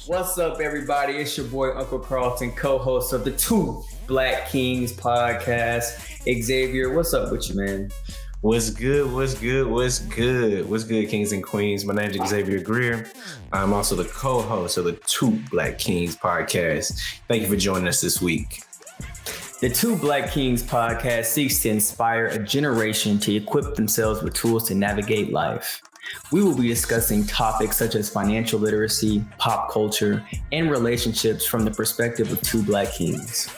What's up, everybody? It's your boy, Uncle Carlton, co-host of the Two Black Kings podcast. Xavier, what's up with you, man? What's good, kings and queens? My name is Xavier Greer. I'm also the co-host of the Two Black Kings podcast. Thank you for joining us this week. The Two Black Kings podcast seeks to inspire a generation to equip themselves with tools to navigate life. We will be discussing topics such as financial literacy, pop culture, and relationships from the perspective of two Black kings.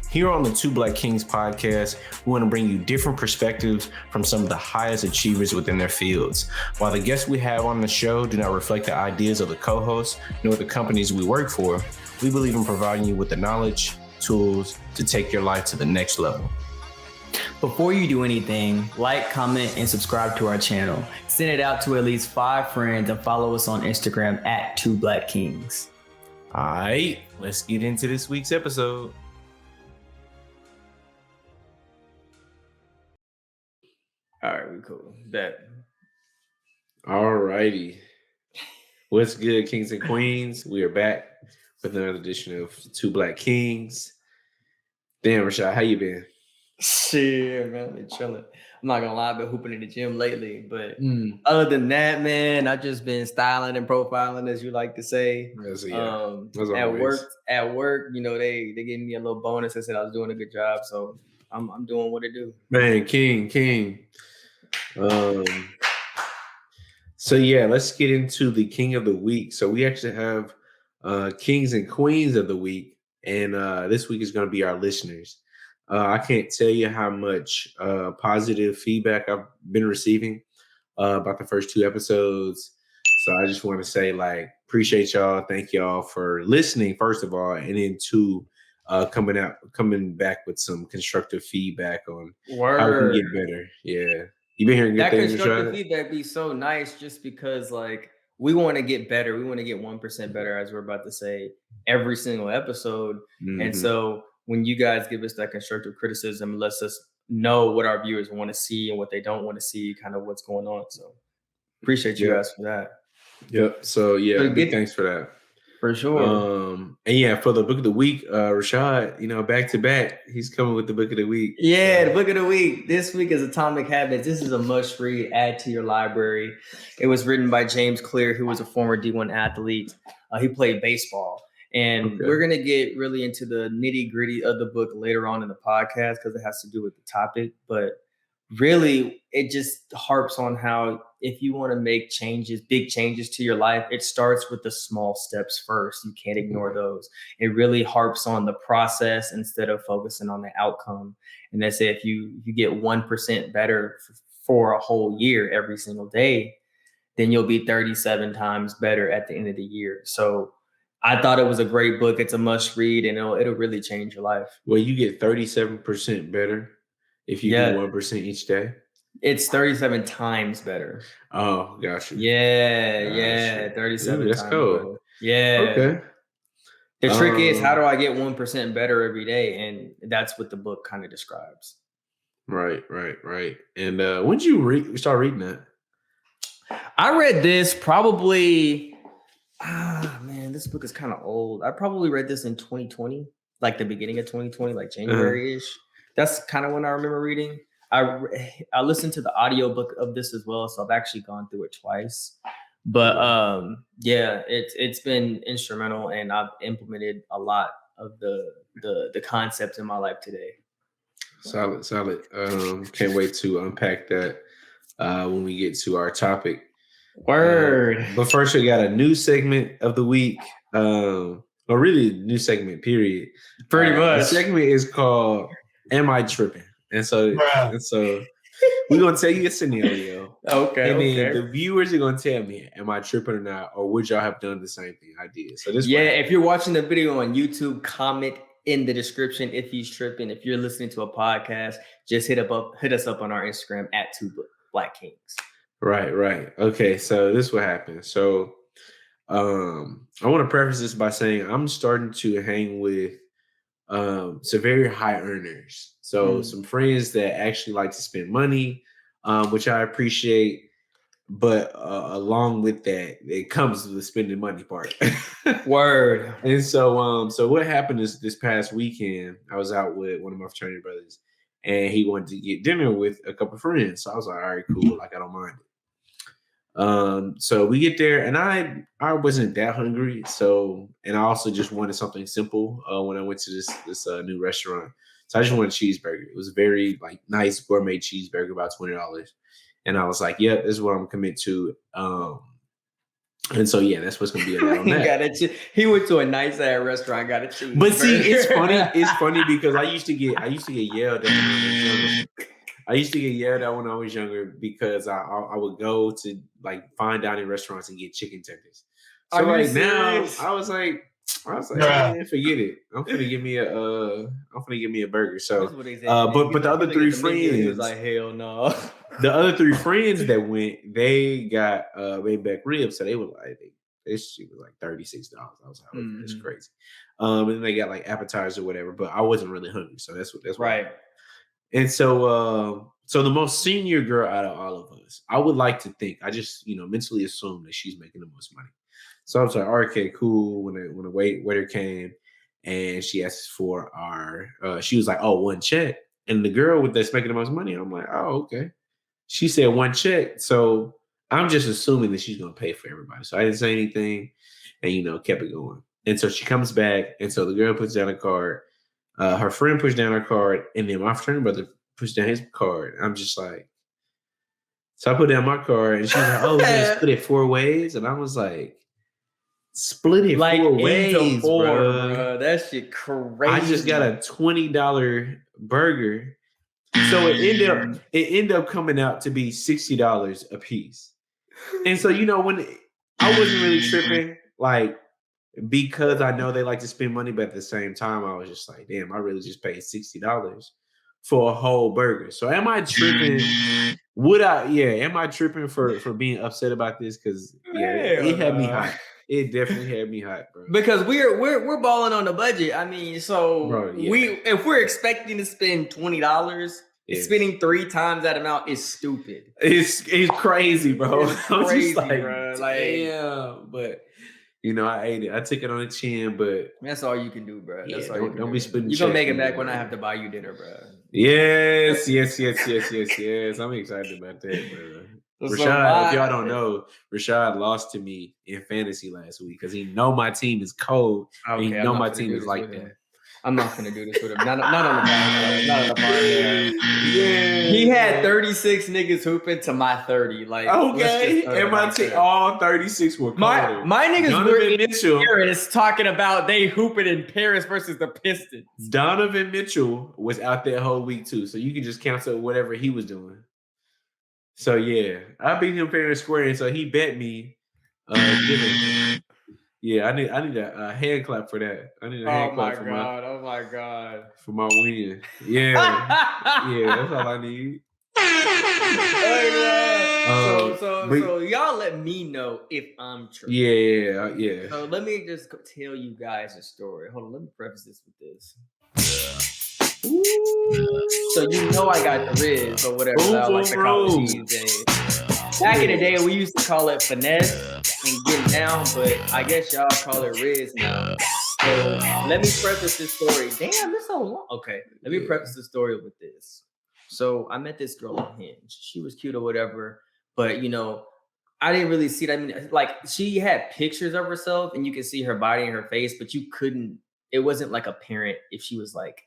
Here on the Two Black Kings podcast, we want to bring you different perspectives from some of the highest achievers within their fields. While the guests we have on the show do not reflect the ideas of the co-hosts nor the companies we work for, we believe in providing you with the knowledge, tools to take your life to the next level. Before you do anything, like, comment, and subscribe to our channel. Send it out to at least 5 friends and follow us on Instagram at Two Black Kings. All right, let's get into this week's episode. All right, we cool. Bet. All righty. What's good, kings and queens? We are back with another edition of Two Black Kings. Damn, Rashad, how you been? Shit, man, been chilling. I'm not gonna lie, I've been hooping in the gym lately, but other than that, man, I've just been styling and profiling, as you like to say. At work, you know, they gave me a little bonus. I said I was doing a good job, so I'm doing what I do. Man, King. So yeah, let's get into the King of the Week. So we actually have Kings and Queens of the Week, and this week is going to be our listeners. I can't tell you how much positive feedback I've been receiving about the first 2 episodes. So I just want to say, appreciate y'all. Thank y'all for listening, first of all, and then 2, coming back with some constructive feedback on how we can get better. Yeah. You been hearing good things? That constructive feedback be so nice just because, we want to get better. We want to get 1% better, as we're about to say, every single episode. Mm-hmm. And so when you guys give us that constructive criticism, it lets us know what our viewers want to see and what they don't want to see, kind of what's going on. So appreciate you guys for that. Yep. So yeah, big thanks for that. For sure. And yeah, for the book of the week, Rashad, back to back, he's coming with the book of the week. Yeah, the book of the week. This week is Atomic Habits. This is a must read, add to your library. It was written by James Clear, who was a former D1 athlete. He played baseball. And we're going to get really into the nitty gritty of the book later on in the podcast because it has to do with the topic. But really, it just harps on how if you want to make changes, big changes to your life, it starts with the small steps first. You can't ignore those. It really harps on the process instead of focusing on the outcome. And they say if you get 1% better for a whole year every single day, then you'll be 37 times better at the end of the year. So I thought it was a great book. It's a must read, and it'll really change your life. Well, you get 37% better if you do 1% each day. It's 37 times better. Oh, gotcha. Yeah, 37 that's times cool. better. Yeah. Okay. The trick is, how do I get 1% better every day? And that's what the book kind of describes. Right. And when did you start reading that? I read this probably... man, this book is kind of old. I probably read this in 2020, like the beginning of 2020, like January-ish. That's kind of when I remember reading. I listened to the audiobook of this as well, so I've actually gone through it twice. But it's been instrumental, and I've implemented a lot of the concepts in my life today. Solid. Can't wait to unpack that when we get to our topic. Word. But first, we got a new segment of the week. Or really, new segment, period. Pretty much. The segment is called "Am I Trippin'?" And so we're gonna tell you a scenario. Okay. And then the viewers are gonna tell me, "Am I tripping or not?" Or would y'all have done the same thing I did? So this. If you're watching the video on YouTube, comment in the description if he's tripping. If you're listening to a podcast, just hit us up on our Instagram at Two Black Kings. Right. Okay, so this is what happened. So I want to preface this by saying I'm starting to hang with some very high earners. So some friends that actually like to spend money, which I appreciate. but along with that, it comes to the spending money part. Word. And so what happened is this past weekend, I was out with one of my fraternity brothers, and he wanted to get dinner with a couple of friends. So I was like, all right, cool, like I don't mind it. So we get there, and I wasn't that hungry. So, and I also just wanted something simple when I went to this new restaurant. So I just wanted a cheeseburger. It was a very like nice gourmet cheeseburger, about $20. And I was like, yep, this is what I'm committed to. And so yeah, that's what's gonna be a lot on that. He went to a nice ass restaurant, got a cheeseburger. But see, it's funny. It's funny because I used to get yelled at when I was younger. I used to get yelled at when I was younger because I would go to like fine dining restaurants and get chicken tenders. So like now I was like, man, forget it. I'm gonna give me a burger. So but the other three friends, he was like, hell no. The other three friends that went, they got way back ribs, so they were like, this shit was like $36. I was like, oh, that's crazy. And then they got like appetizers or whatever, but I wasn't really hungry, so that's right. And so the most senior girl out of all of us, I would like to think, I just mentally assume that she's making the most money. So I was like, okay, cool. When the waiter came and she asked for she was like, oh, one check. And the girl that's making the most money, I'm like, oh, okay. She said one check. So I'm just assuming that she's going to pay for everybody. So I didn't say anything and, kept it going. And so she comes back. And so the girl puts down a card. Her friend pushed down her card. And then my friend brother pushed down his card. I'm just like, so I put down my card and she's like, oh, we're going to split it 4 ways. And I was like, split it like 4 ways, bro. That shit crazy. I just got a $20 burger. So it ended up coming out to be $60 a piece. And so, when I wasn't really tripping, like, because I know they like to spend money, but at the same time, I was just like, damn, I really just paid $60 for a whole burger. So am I tripping? Am I tripping for being upset about this? Because it had me hot. It definitely had me hot, bro. Because we're balling on the budget. I mean, so if we're expecting to spend $20, spending 3 times that amount is stupid. It's crazy, bro. It's crazy, bro. Damn, but I ate it. I took it on the chin, but that's all you can do, bro. That's all don't be spending. You gonna make it back when I have to buy you dinner, bro. Yes. I'm excited about that, bro. Rashad, if y'all don't know, Rashad lost to me in fantasy last week because he know my team is cold. Okay, and he know my team is like that. I'm not gonna do this with him. Not on the podcast. Not on the podcast. Yeah. He had 36 niggas hooping to my 30. Like, okay, and my team, all 36 were colder. My niggas were in Paris talking about they hooping in Paris versus the Pistons. Donovan Mitchell was out there whole week too, so you can just cancel whatever he was doing. So yeah, I beat him fair and square, and so he bet me dinner. Yeah, I need a hand clap for that. I need a hand clap for oh my god. For my win. Yeah. That's all I need. So y'all let me know if I'm true. Yeah. So let me just tell you guys a story. Hold on, let me preface this with this. So I got the Riz or whatever I like to call it these days. Back in the day, we used to call it finesse and getting down, but I guess y'all call it Riz now. So let me preface this story. Damn, this so long. Okay, let me preface the story with this. So I met this girl on Hinge. She was cute or whatever, but I didn't really see it. I mean, like she had pictures of herself and you could see her body and her face, but it wasn't like apparent if she was like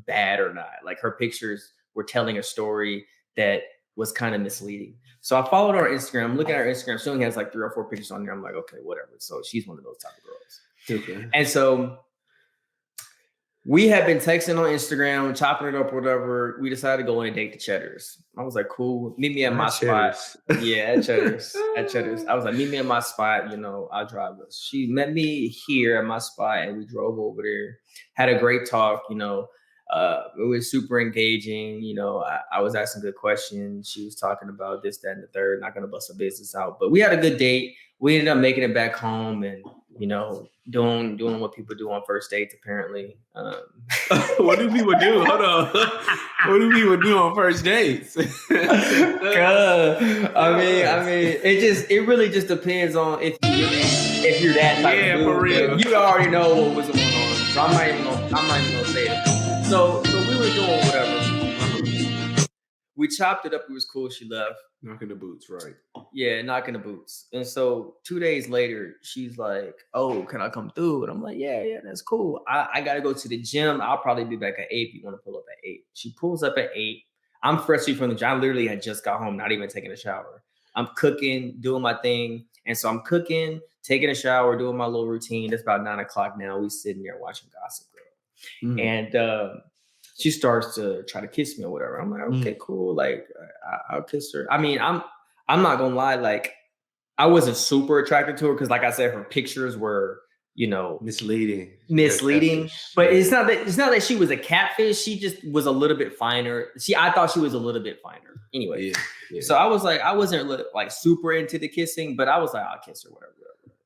bad or not. Like her pictures were telling a story that was kind of misleading. So I followed her on Instagram. I'm looking at her Instagram. She only has like 3 or 4 pictures on there. I'm like, okay, whatever. So she's one of those type of girls. Okay. And so we had been texting on Instagram, chopping it up, whatever. We decided to go on a date to Cheddar's. I was like, cool. Meet me at my spot. Yeah, at Cheddar's. I was like, meet me at my spot. I'll drive us. She met me here at my spot and we drove over there. Had a great talk. It was super engaging. I was asking good questions. She was talking about this, that, and the third. Not going to bust her business out. But we had a good date. We ended up making it back home and, doing what people do on first dates, apparently. What do people do? Hold on. What do people do on first dates? I mean, it really just depends on if you're that type of dude. For real. You already know what was going on, so I'm not even gonna say it. So we were doing whatever. We chopped it up. It was cool. She left. Knocking the boots, right? Yeah, knocking the boots. And so 2 days later, she's like, "Oh, can I come through?" And I'm like, "Yeah, that's cool. I gotta go to the gym. I'll probably be back at 8 if you want to pull up at 8." She pulls up at 8. I'm freshly from the gym. I literally had just got home, not even taking a shower. I'm cooking, doing my thing. And so I'm cooking, taking a shower, doing my little routine. It's about 9 o'clock now. We sitting there watching Gossip Girl. And she starts to try to kiss me or whatever. I'm like, okay, cool. Like, I'll kiss her. I mean, I'm not gonna lie. Like, I wasn't super attracted to her because, like I said, her pictures were, misleading. But it's not that she was a catfish. She just was a little bit finer. I thought she was a little bit finer. Anyway, yeah. So I was like, I wasn't like super into the kissing, but I was like, I'll kiss her, whatever.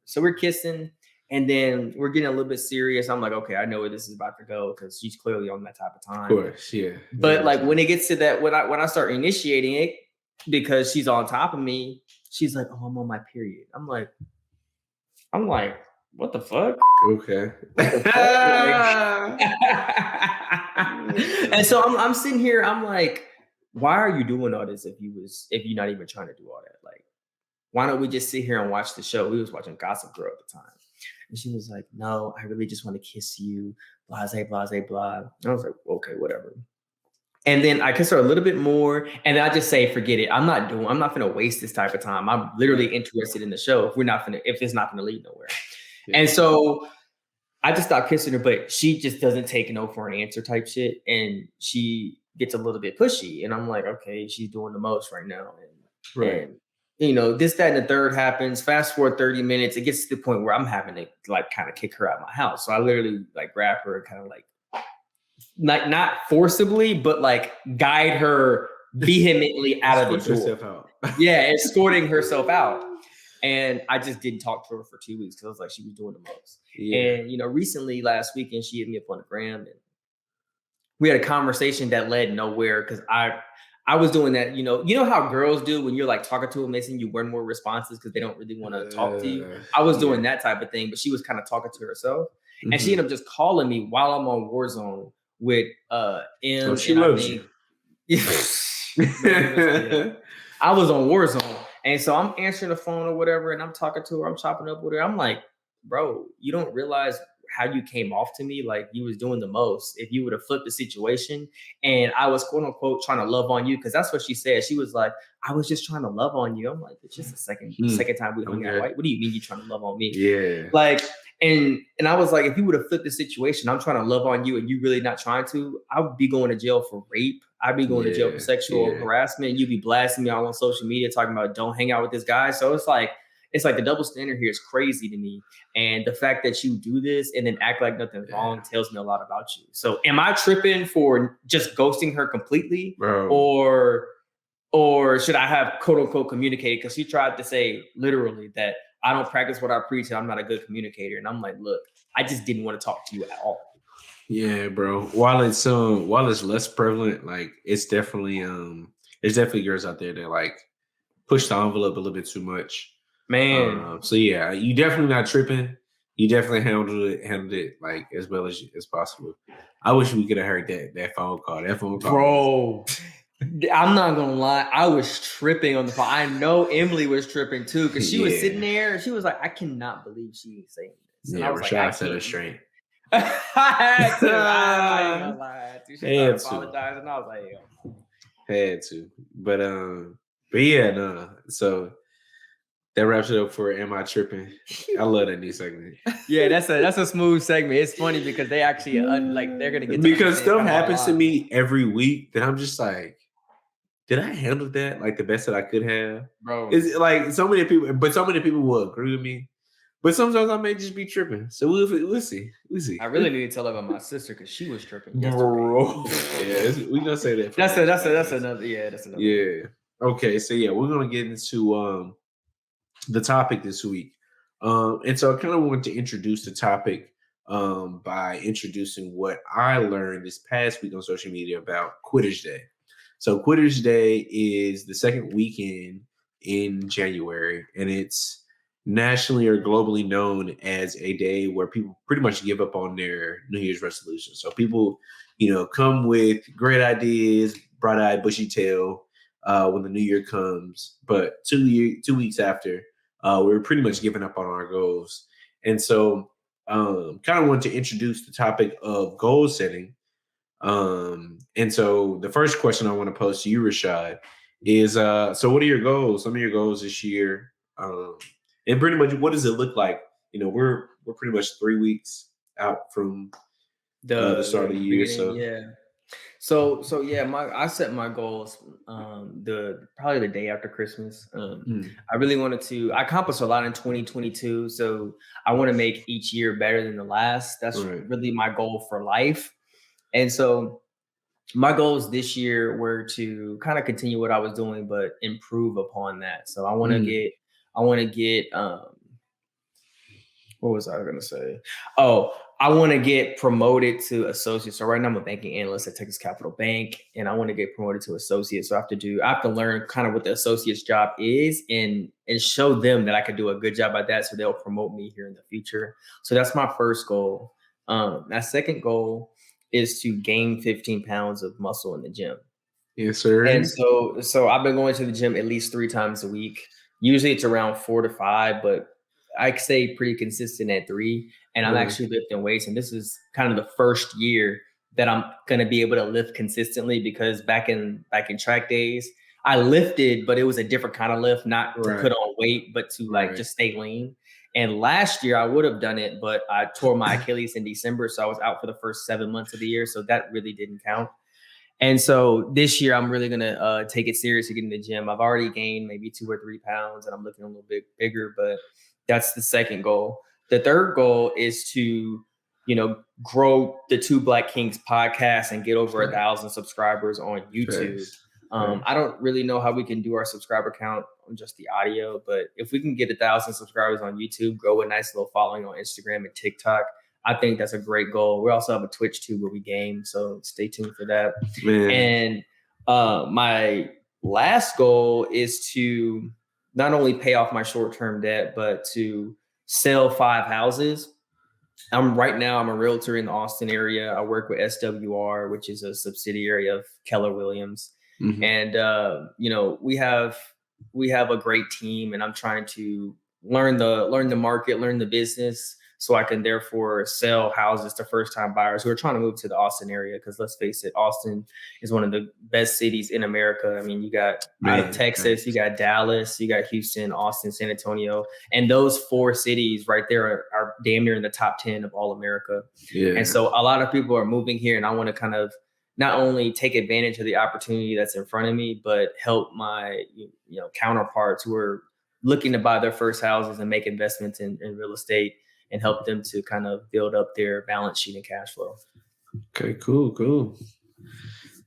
So we're kissing. And then we're getting a little bit serious. I'm like, okay, I know where this is about to go because she's clearly on that type of time. Of course, yeah. But like when it gets to that, when I start initiating it, because she's on top of me, she's like, "Oh, I'm on my period." I'm like, what the fuck? Okay. And so I'm sitting here. I'm like, why are you doing all this if you're not even trying to do all that? Like, why don't we just sit here and watch the show? We was watching Gossip Girl at the time. And she was like, "No, I really just want to kiss you, blase, blase, blah." And I was like, okay, whatever. And then I kiss her a little bit more. And then I just say, forget it. I'm not going to waste this type of time. I'm literally interested in the show if it's not going to lead nowhere. Yeah. And so I just stopped kissing her, but she just doesn't take no for an answer type shit. And she gets a little bit pushy. And I'm like, okay, she's doing the most right now. And this, that, and the third happens. Fast forward 30 minutes, it gets to the point where I'm having to like kind of kick her out of my house. So I literally like grab her and kind of like not forcibly, but like guide her vehemently out of the door. Yeah, escorting herself out. And I just didn't talk to her for 2 weeks because I was like, she was doing the most. Yeah. And recently last weekend, she hit me up on the gram and we had a conversation that led nowhere because I was doing that, you know how girls do when you're like talking to them, they send you one more responses because they don't really want to talk to you. I was doing that type of thing, but she was kind of talking to herself. Mm-hmm. And she ended up just calling me while I'm on Warzone with M. Oh, she loves you. I was on Warzone. And so I'm answering the phone or whatever, and I'm talking to her, I'm chopping up with her. I'm like, bro, you don't realize how you came off to me like you was doing the most. If you would have flipped the situation and I was quote unquote trying to love on you, because that's what she said. She was like, I was just trying to love on you. I'm like, it's just the second time we hung out. Right? What do you mean you trying to love on me? Yeah. Like, and I was like, if you would have flipped the situation, I'm trying to love on you and you really not trying to, I would be going to jail for rape. I'd be going to jail for sexual harassment. You'd be blasting me all on social media talking about don't hang out with this guy. So it's like the double standard here is crazy to me. And the fact that you do this and then act like nothing's wrong tells me a lot about you. So am I tripping for just ghosting her completely? Bro. Or should I have quote unquote communicated? Because she tried to say literally that I don't practice what I preach and I'm not a good communicator. And I'm like, look, I just didn't want to talk to you at all. Yeah, bro. While it's less prevalent, like it's definitely girls out there that like push the envelope a little bit too much. Man. So yeah, you definitely not tripping. You definitely handled it like as well as possible. I wish we could have heard that phone call. Bro. I'm not gonna lie, I was tripping on the phone. I know Emily was tripping too, because she was sitting there and she was like, I cannot believe she's saying this. And yeah, I was Rashad set her straight. I had to. I ain't gonna lie. She apologized, and I was like, yo. Had to. But yeah, no. So that wraps it up for Am I Tripping? I love that new segment. Yeah, that's a smooth segment. It's funny because they actually they're gonna get because stuff happens to me every week that I'm just like, did I handle that like the best that I could have? Bro, it's like so many people will agree with me. But sometimes I may just be tripping. So we'll see. I really need to tell her about my sister because she was tripping yesterday. Bro. Yeah, we're gonna say that. That's another. Yeah, that's another. Yeah. Okay, so yeah, we're gonna get into the topic this week. And so I kind of wanted to introduce the topic by introducing what I learned this past week on social media about Quitters Day. So Quitters Day is the second weekend in January, and it's nationally or globally known as a day where people pretty much give up on their New Year's resolutions. So people, come with great ideas, bright-eyed, bushy-tail when the New Year comes, but 2 weeks after, we were pretty much giving up on our goals. And so kind of wanted to introduce the topic of goal setting. And so the first question I want to pose to you, Rashad, is so what are your goals? Some of your goals this year. And pretty much what does it look like? We're pretty much 3 weeks out from the start of the year. beginning, So yeah. So yeah, I set my goals probably the day after Christmas. I really wanted to. I accomplished a lot in 2022, so I want to make each year better than the last. That's Right. really my goal for life. And so my goals this year were to kind of continue what I was doing, but improve upon that. So I want to get what was I going to say? Oh, I want to get promoted to associate. So right now I'm a banking analyst at Texas Capital Bank, and I want to get promoted to associate. So I have to learn kind of what the associate's job is and show them that I could do a good job at that. So they'll promote me here in the future. So that's my first goal. My second goal is to gain 15 pounds of muscle in the gym. Yes, sir. And so I've been going to the gym at least 3 times a week. Usually it's around 4 to 5, but I stay pretty consistent at 3. And I'm actually lifting weights. And this is kind of the first year that I'm going to be able to lift consistently, because back in track days, I lifted, but it was a different kind of lift, not to put on weight, but to just stay lean. And last year I would have done it, but I tore my Achilles in December. So I was out for the first 7 months of the year. So that really didn't count. And so this year I'm really going to take it serious to get in the gym. I've already gained maybe 2 or 3 pounds, and I'm looking a little bit bigger, but that's the second goal. The third goal is to, grow the Two Black Kings podcast and get over 1,000 subscribers on YouTube. I don't really know how we can do our subscriber count on just the audio, but if we can get 1,000 subscribers on YouTube, grow a nice little following on Instagram and TikTok, I think that's a great goal. We also have a Twitch too where we game, so stay tuned for that. Man. And my last goal is to not only pay off my short-term debt, but to sell 5 houses. Right now I'm a realtor in the Austin area. I work with SWR, which is a subsidiary of Keller Williams. And we have a great team, and I'm trying to learn the market, learn the business, so I can therefore sell houses to first-time buyers who are trying to move to the Austin area. Because let's face it, Austin is one of the best cities in America. I mean, you got out of Texas, you got Dallas, you got Houston, Austin, San Antonio, and those 4 cities right there are damn near in the top 10 of all America. Yeah. And so a lot of people are moving here, and I want to kind of not only take advantage of the opportunity that's in front of me, but help my counterparts who are looking to buy their first houses and make investments in real estate, and help them to kind of build up their balance sheet and cash flow. Okay, cool.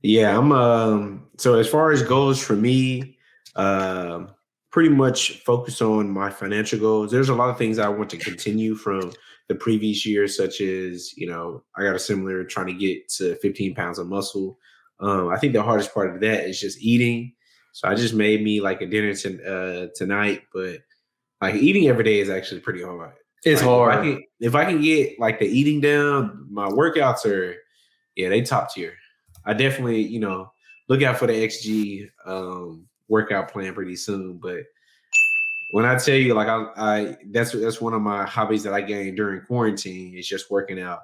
Yeah, I'm so as far as goals for me, pretty much focused on my financial goals. There's a lot of things I want to continue from the previous year, such as, I got a similar trying to get to 15 pounds of muscle. I think the hardest part of that is just eating. So I just made me like a dinner tonight, but like eating every day is actually pretty hard. It's hard. If I can get like the eating down, my workouts they top tier. I definitely, look out for the XG workout plan pretty soon. But when I tell you, like I that's one of my hobbies that I gained during quarantine is just working out.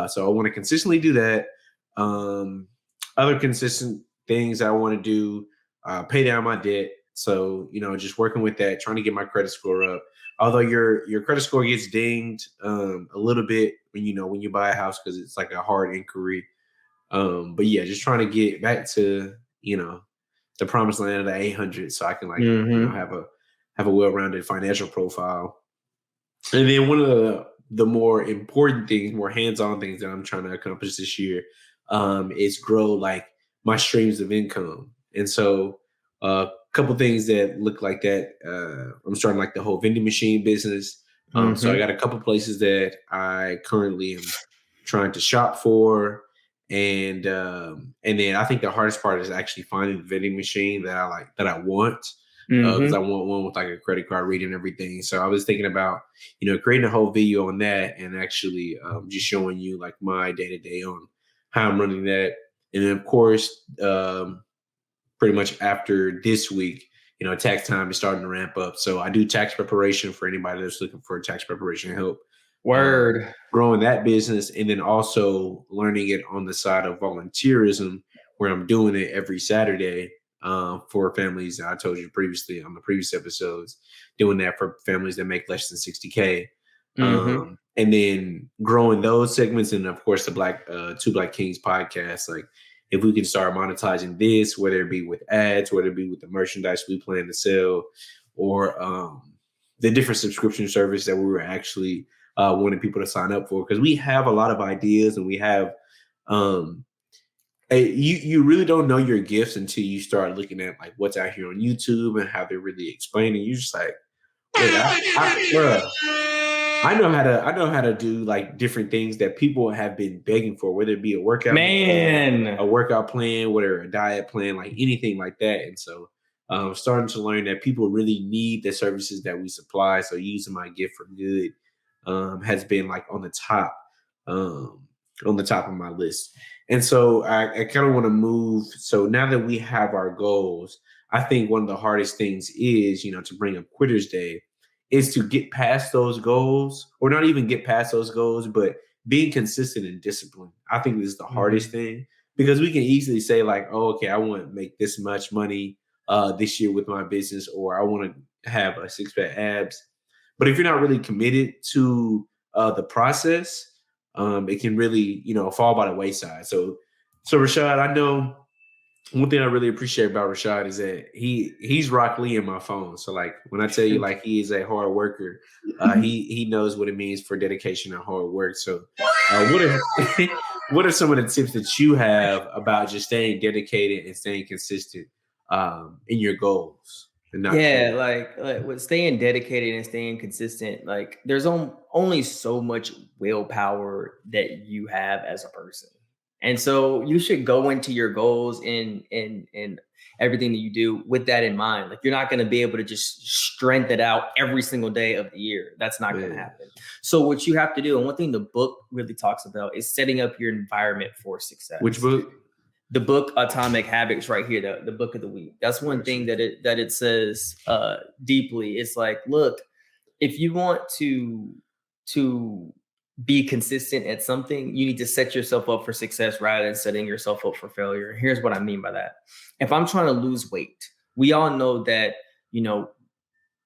So I want to consistently do that. Other consistent things I want to do, pay down my debt. So, just working with that, trying to get my credit score up. Although your credit score gets dinged a little bit when you buy a house, because it's like a hard inquiry. But yeah, just trying to get back to the promised land of the 800, so I can have a well-rounded financial profile. And then one of the more important things, more hands-on things that I'm trying to accomplish this year is grow like my streams of income. And so couple things that look like that. I'm starting like the whole vending machine business. So I got a couple places that I currently am trying to shop for. And then I think the hardest part is actually finding the vending machine that I want. Because I want one with like a credit card reader and everything. So I was thinking about, creating a whole video on that and actually just showing you like my day-to-day on how I'm running that. And then of course, pretty much after this week, tax time is starting to ramp up. So I do tax preparation for anybody that's looking for tax preparation help. Growing that business, and then also learning it on the side of volunteerism, where I'm doing it every Saturday for families. I told you previously on the previous episodes, doing that for families that make less than 60K. And then growing those segments, and of course the Two Black Kings podcast. Like, if we can start monetizing this, whether it be with ads, whether it be with the merchandise we plan to sell, or the different subscription service that we were actually wanting people to sign up for, because we have a lot of ideas, and we have you really don't know your gifts until you start looking at like what's out here on YouTube and how they're really explaining. You're just like, wait, I know how to do like different things that people have been begging for, whether it be a workout plan, whether a diet plan, like anything like that. And so starting to learn that people really need the services that we supply. So using my gift for good has been like on the top of my list. And so I kind of want to move. So now that we have our goals, I think one of the hardest things is, to bring up Quitter's Day, is to get past those goals, or not even get past those goals, but being consistent and disciplined. I think this is the hardest thing, because we can easily say like, oh, okay, I want to make this much money this year with my business, or I want to have a six-pack abs. But if you're not really committed to the process, it can really, fall by the wayside. So Rashad, I know one thing I really appreciate about Rashad is that he's Rock Lee in my phone. So like when I tell you like he is a hard worker, he knows what it means for dedication and hard work. So what are some of the tips that you have about just staying dedicated and staying consistent in your goals? Like with staying dedicated and staying consistent, like there's only so much willpower that you have as a person. And so you should go into your goals and everything that you do with that in mind. Like, you're not going to be able to just strength it out every single day of the year. That's not going to happen. So what you have to do, and one thing the book really talks about, is setting up your environment for success. Which book? The book Atomic Habits, right here, the book of the week. That's one thing that it says deeply. It's like, look, if you want to be consistent at something, you need to set yourself up for success rather than setting yourself up for failure. Here's what I mean by that. If I'm trying to lose weight, we all know that,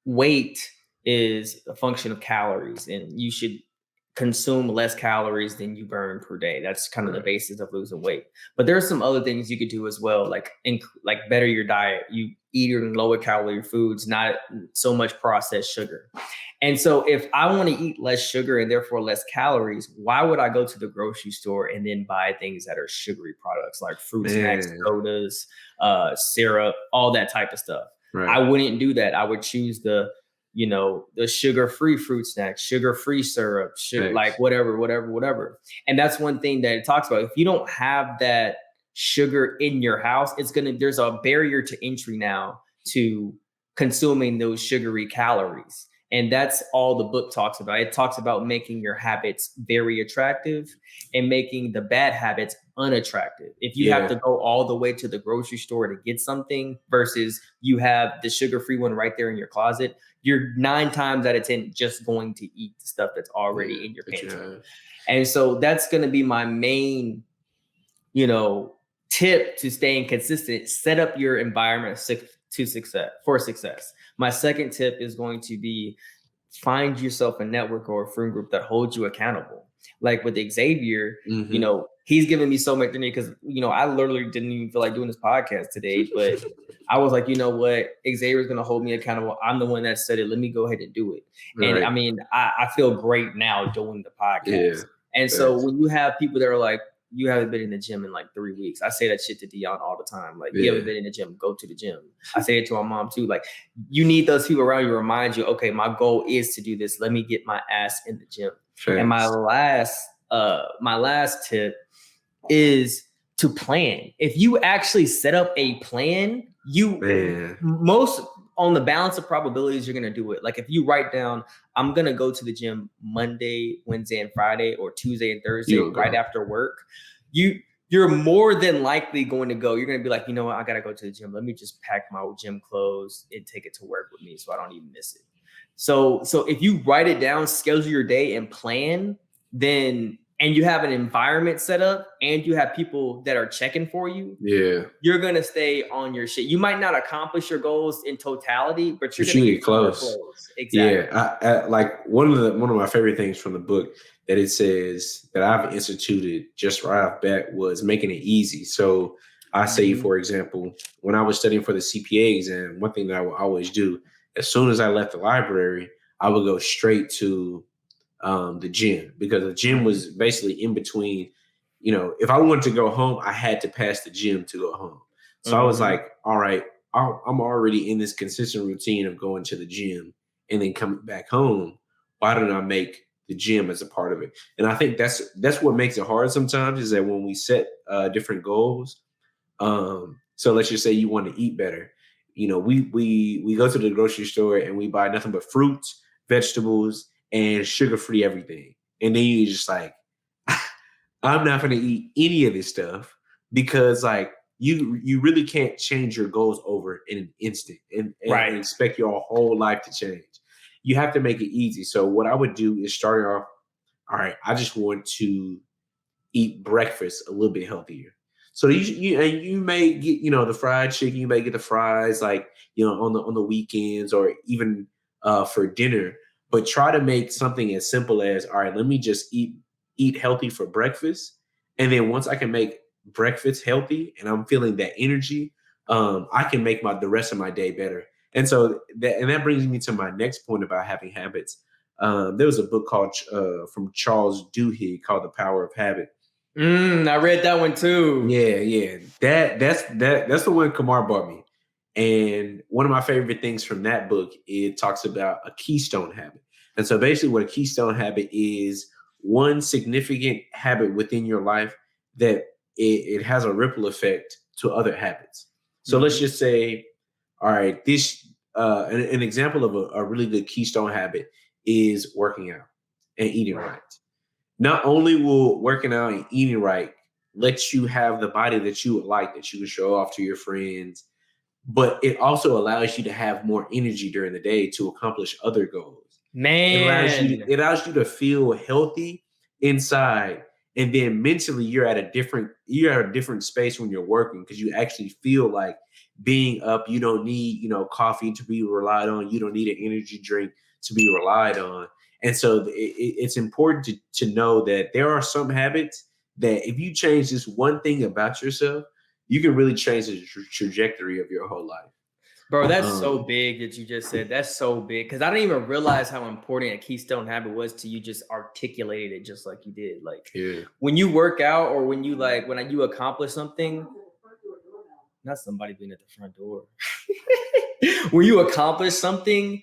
weight is a function of calories, and you should consume less calories than you burn per day. That's kind of the basis of losing weight. But there are some other things you could do as well, like better your diet. You eat lower calorie foods, not so much processed sugar. And so if I want to eat less sugar and therefore less calories, why would I go to the grocery store and then buy things that are sugary products like fruit snacks, sodas, syrup, all that type of stuff? I wouldn't do that. I would choose the sugar-free fruit snacks, sugar-free syrup, like whatever. And that's one thing that it talks about. If you don't have that sugar in your house, there's a barrier to entry now to consuming those sugary calories. And that's all the book talks about. It talks about making your habits very attractive and making the bad habits unattractive. If you have to go all the way to the grocery store to get something versus you have the sugar-free one right there in your closet, you're 9 times out of 10 just going to eat the stuff that's already in your pantry. And so that's going to be my main, tip to staying consistent. Set up your environment for success. My second tip is going to be find yourself a network or a friend group that holds you accountable. Like with Xavier, he's giving me so much energy because, I literally didn't even feel like doing this podcast today, but I was like, you know what? Xavier's going to hold me accountable. I'm the one that said it. Let me go ahead and do it. And I mean, I feel great now doing the podcast. And so when you have people that are like, you haven't been in the gym in like 3 weeks. I say that shit to Dion all the time. Like, you haven't been in the gym, go to the gym. I say it to my mom too. Like, you need those people around you to remind you, okay, my goal is to do this. Let me get my ass in the gym. Thanks. And my last tip is to plan. If you actually set up a plan, most on the balance of probabilities, you're gonna do it. Like if you write down, I'm gonna go to the gym Monday, Wednesday, and Friday, or Tuesday and Thursday right after work, you're more than likely going to go. You're gonna be like, you know what, I gotta go to the gym. Let me just pack my gym clothes and take it to work with me so I don't even miss it. So if you write it down, schedule your day and plan, and you have an environment set up and you have people that are checking for you, you're going to stay on your shit. You might not accomplish your goals in totality, but you're going to get close. Exactly. Yeah. I like one of my favorite things from the book that it says that I've instituted just right off bat was making it easy. So I say, for example, when I was studying for the CPA exam, one thing that I would always do, as soon as I left the library, I would go straight to the gym, because the gym was basically in between. You know, if I wanted to go home, I had to pass the gym to go home. So I was like, all right, I'm already in this consistent routine of going to the gym and then coming back home. Why don't I make the gym as a part of it? And I think that's what makes it hard sometimes, is that when we set different goals. So let's just say you want to eat better. You know, we go to the grocery store and we buy nothing but fruits, vegetables, and sugar-free everything. And then you're just like, I'm not going to eat any of this stuff, because like you really can't change your goals over in an instant and expect your whole life to change. You have to make it easy. So what I would do is start off, all right, I just want to eat breakfast a little bit healthier. So you may get, you know, the fried chicken, you may get the fries, like, you know, on the weekends, or even for dinner. But try to make something as simple as, all right, let me just eat healthy for breakfast. And then once I can make breakfast healthy and I'm feeling that energy, I can make the rest of my day better. And so that brings me to my next point about having habits. There was a book called from Charles Duhigg called The Power of Habit. I read that one too. Yeah. That's the one Kamar bought me. And one of my favorite things from that book, it talks about a keystone habit. And so basically what a keystone habit is, one significant habit within your life that it has a ripple effect to other habits. So let's just say, all right, this an example of a really good keystone habit is working out and eating right. Not only will working out and eating right let you have the body that you would like, that you can show off to your friends, but it also allows you to have more energy during the day to accomplish other goals. Man, it allows you to feel healthy inside, and then mentally you're at a different space when you're working, because you actually feel like being up. You don't need, you know, coffee to be relied on. You don't need an energy drink to be relied on. And so it's important to know that there are some habits that if you change this one thing about yourself, you can really change the trajectory of your whole life. Bro, that's so big that you just said. That's so big, because I didn't even realize how important a keystone habit was to you. Just articulated it just like you did. Like when you work out, or when you accomplish something. Not somebody being at the front door. When you accomplish something,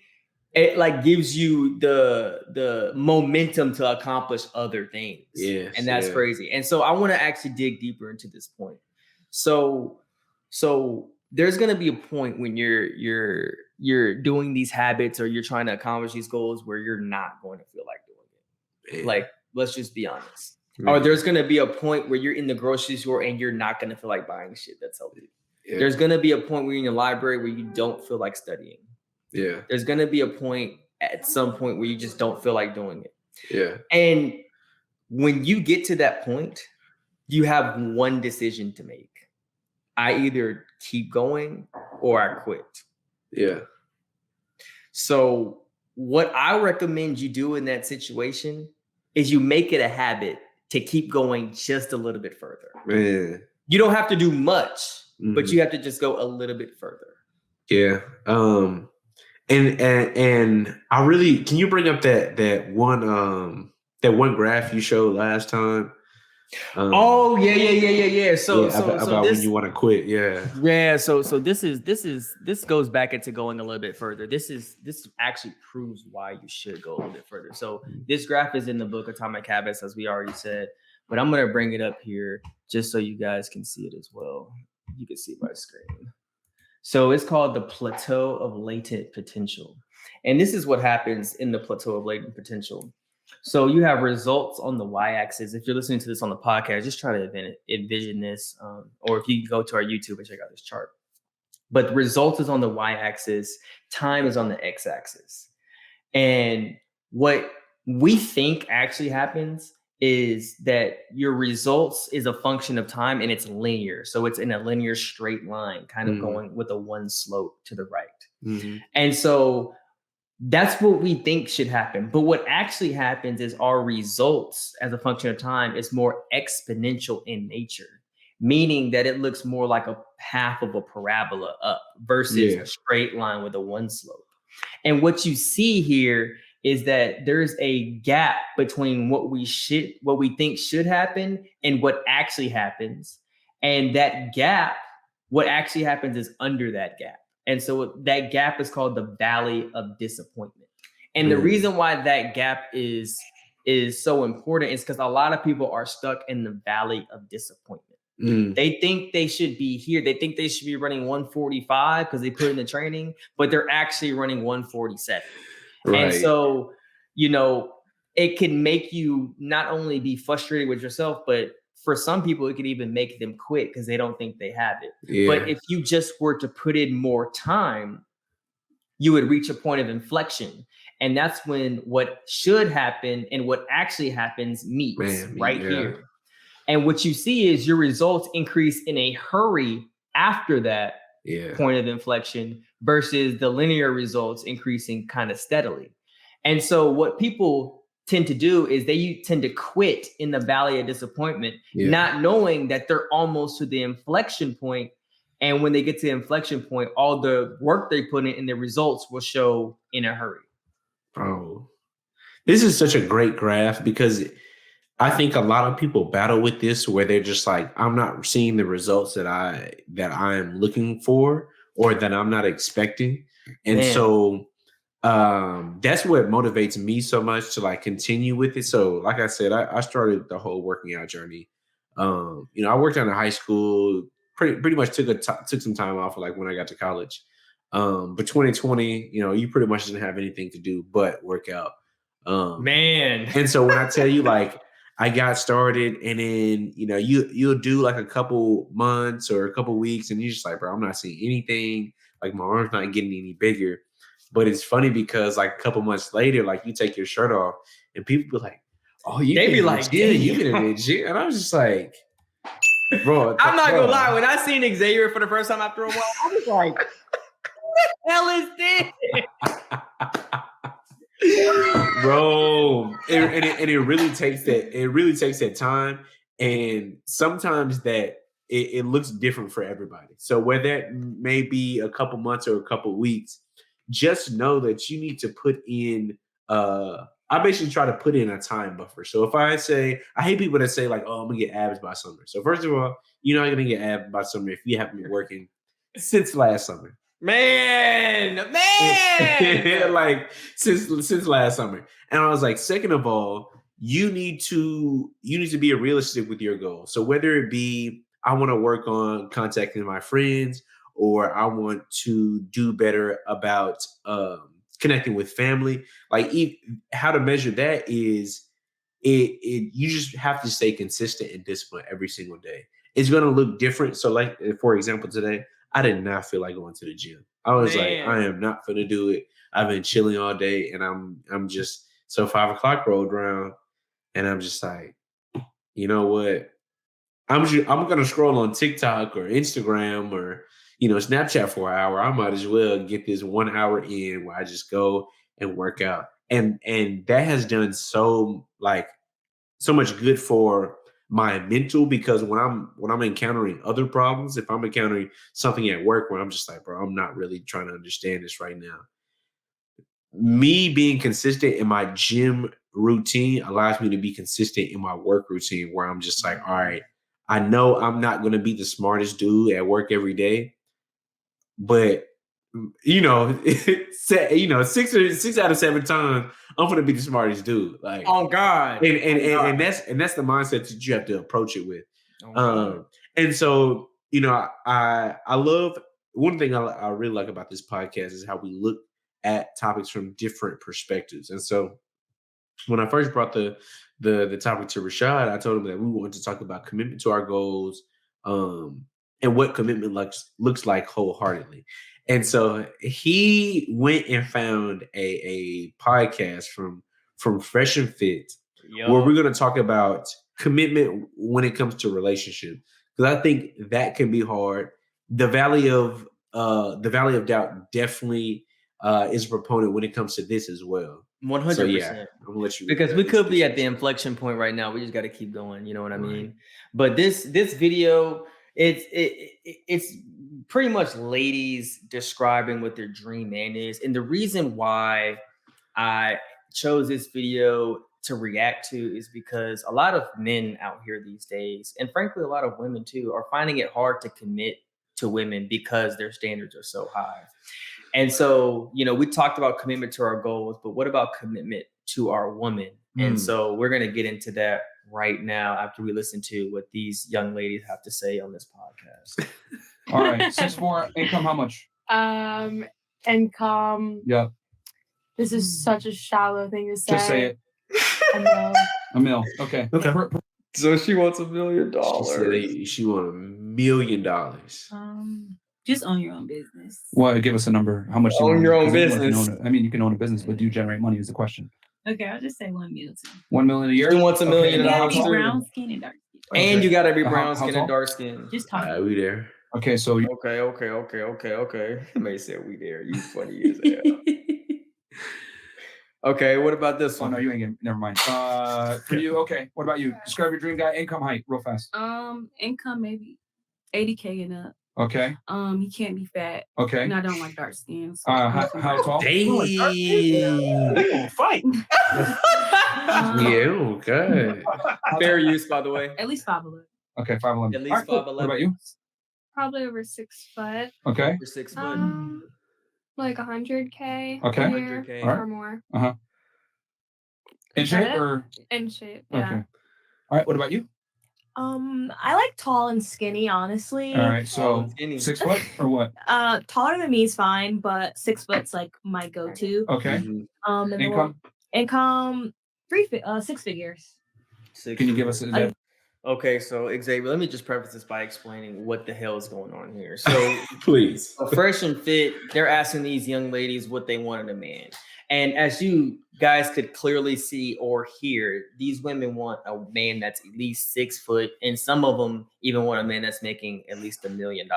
it like gives you the momentum to accomplish other things. Yeah, and that's crazy. And so I want to actually dig deeper into this point. So there's going to be a point when you're doing these habits, or you're trying to accomplish these goals, where you're not going to feel like doing it. Yeah. Like, let's just be honest. Yeah. Or there's going to be a point where you're in the grocery store and you're not going to feel like buying shit that's healthy. Yeah. There's going to be a point where you're in the library where you don't feel like studying. Yeah. There's going to be a point at some point where you just don't feel like doing it. Yeah. And when you get to that point, you have one decision to make. I either keep going or I quit. Yeah. So what I recommend you do in that situation is you make it a habit to keep going just a little bit further. Man. You don't have to do much, but you have to just go a little bit further. Yeah. And I really, can you bring up that one graph you showed last time? Oh yeah. So about when you want to quit. Yeah. So this goes back into going a little bit further. This actually proves why you should go a little bit further. So this graph is in the book Atomic Habits, as we already said, but I'm gonna bring it up here just so you guys can see it as well. You can see my screen. So it's called the plateau of latent potential. And this is what happens in the plateau of latent potential. So you have results on the y-axis. If you're listening to this on the podcast, just try to envision this. Or if you go to our YouTube and check out this chart. But the result is on the y-axis. Time is on the x-axis. And what we think actually happens is that your results is a function of time and it's linear. So it's in a linear straight line, kind of going with a one slope to the right. And so that's what we think should happen. But what actually happens is our results as a function of time is more exponential in nature, meaning that it looks more like a half of a parabola up versus a straight line with a one slope. And what you see here is that there's a gap between what we think should happen and what actually happens. And that gap, what actually happens is under that gap. And so that gap is called the valley of disappointment. And the reason why that gap is so important is because a lot of people are stuck in the valley of disappointment. They think they should be here. They think they should be running 145 because they put in the training, but they're actually running 147. Right. And so, it can make you not only be frustrated with yourself, but for some people, it could even make them quit because they don't think they have it. Yeah. But if you just were to put in more time, you would reach a point of inflection. And that's when what should happen and what actually happens meets here. And what you see is your results increase in a hurry after that point of inflection versus the linear results increasing kind of steadily. And so what people tend to do is they tend to quit in the valley of disappointment, not knowing that they're almost to the inflection point. And when they get to the inflection point, all the work they put in and the results will show in a hurry. Oh, this is such a great graph because I think a lot of people battle with this where they're just like, I'm not seeing the results that I am looking for or that I'm not expecting. And so that's what motivates me so much to like continue with it. So like I said, I started the whole working out journey. I worked out in high school, pretty much took some time off like when I got to college. But 2020, you pretty much didn't have anything to do but work out. And so when I tell you like I got started and then, you'll do like a couple months or a couple weeks and you're just like, bro, I'm not seeing anything. Like my arm's not getting any bigger. But it's funny because like a couple months later, like you take your shirt off and people be like, oh, you've been in the gym. And I was just like, bro. I'm not gonna lie. When I seen Xavier for the first time after a while, I was like, what the hell is this? Bro. And it really takes that time. And sometimes that it looks different for everybody. So whether that may be a couple months or a couple weeks, just know that you need to put in, I basically try to put in a time buffer. So if I hate people that say like, oh, I'm gonna get abs by summer. So first of all, you're not gonna get abs by summer if you haven't been working since last summer. Man. Like since last summer. And I was like, second of all, you need to be realistic with your goal. So whether it be, I want to work on contacting my friends, or I want to do better about connecting with family. Like how to measure that is you just have to stay consistent and disciplined every single day. It's going to look different. So like, for example, today, I did not feel like going to the gym. I was like, I am not going to do it. I've been chilling all day and I'm just, so 5 o'clock rolled around and I'm just like, you know what? I'm going to scroll on TikTok or Instagram or, Snapchat for an hour. I might as well get this 1 hour in where I just go and work out. And that has done so much good for my mental, because when I'm encountering other problems, if I'm encountering something at work where I'm just like, bro, I'm not really trying to understand this right now. Me being consistent in my gym routine allows me to be consistent in my work routine where I'm just like, all right, I know I'm not going to be the smartest dude at work every day, but six out of 7 times I'm going to be the smartest dude. Like, oh God, and that's the mindset that you have to approach it with. And so, I love one thing I really like about this podcast is how we look at topics from different perspectives. And so when I first brought the topic to Rashad, I told him that we wanted to talk about commitment to our goals, and what commitment looks like wholeheartedly. And so he went and found a podcast from Fresh and Fit, where we're going to talk about commitment when it comes to relationship, because I think that can be hard. The Valley of Doubt definitely is a proponent when it comes to this as well. 100%. So, yeah, I'm gonna let you, because we could be at the inflection point right now. We just got to keep going. You know what I mean? But this video, it's pretty much ladies describing what their dream man is, and the reason why I chose this video to react to is because a lot of men out here these days, and frankly, a lot of women too, are finding it hard to commit to women because their standards are so high. And so, we talked about commitment to our goals, but what about commitment to our woman? And so we're going to get into that right now after we listen to what these young ladies have to say on this podcast. All right. 6'4", income, how much? Income. Yeah. This is such a shallow thing to say. Just say it. A mil. Okay. So she wants $1 million. She wants $1 million. Just own your own business. Well, give us a number. How much you own your own business? You can own a business, but do you generate money is the question. Okay, I'll just say 1 million. 1 million a year? She wants $1 million. You gotta be brown skin and dark skin. And you gotta be brown skin and dark skin. Just talk. We there. Okay, so Okay. May say we there. You funny as hell. Okay, what about this one? Oh no, you ain't getting. Never mind. For you, okay. What about you? Describe your dream guy. Income, height, real fast. Income maybe $80K and up. Okay. He can't be fat. Okay. And I don't like dark skin. So how tall? Damn. Fight. Yeah. Okay. Fair use, by the way. At least 5'11". Okay, 5'11". At least 5'11". What about you? Probably over 6 foot. Okay. Over 6 foot. Like 100K. Okay. A year 100K. or more. In shape or? In shape. Yeah. Okay. All right. What about you? I like tall and skinny, honestly. All right, so 6 foot or what? Taller than me is fine, but 6 foot's like my go-to. Okay. And Income? 6 figures. Can you give us a Okay, so Xavier, let me just preface this by explaining what the hell is going on here. So please. Fresh and Fit, they're asking these young ladies what they want in a man. And as you guys could clearly see or hear, these women want a man that's at least 6 foot, and some of them even want a man that's making at least $1 million.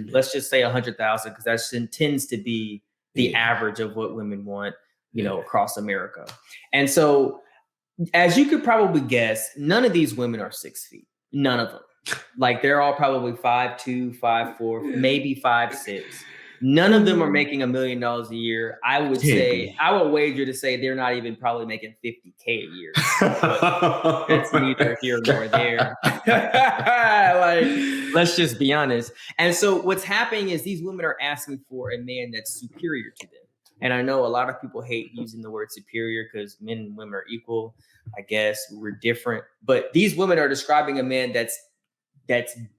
Let's just say 100,000, because that tends to be the average of what women want, across America. And so, as you could probably guess, none of these women are 6 feet. None of them. Like, they're all probably 5'2", 5'4", maybe 5'6". None of them are making $1 million a year. I would wager to say they're not even probably making $50K a year. But that's neither here nor there. Let's just be honest. And so what's happening is these women are asking for a man that's superior to them. And I know a lot of people hate using the word superior because men and women are equal. I guess we're different. But these women are describing a man that's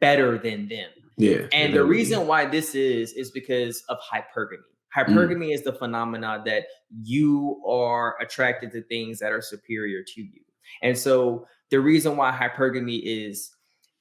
better than them. Yeah. And the reason why this is because of hypergamy. Hypergamy is the phenomena that you are attracted to things that are superior to you. And so the reason why hypergamy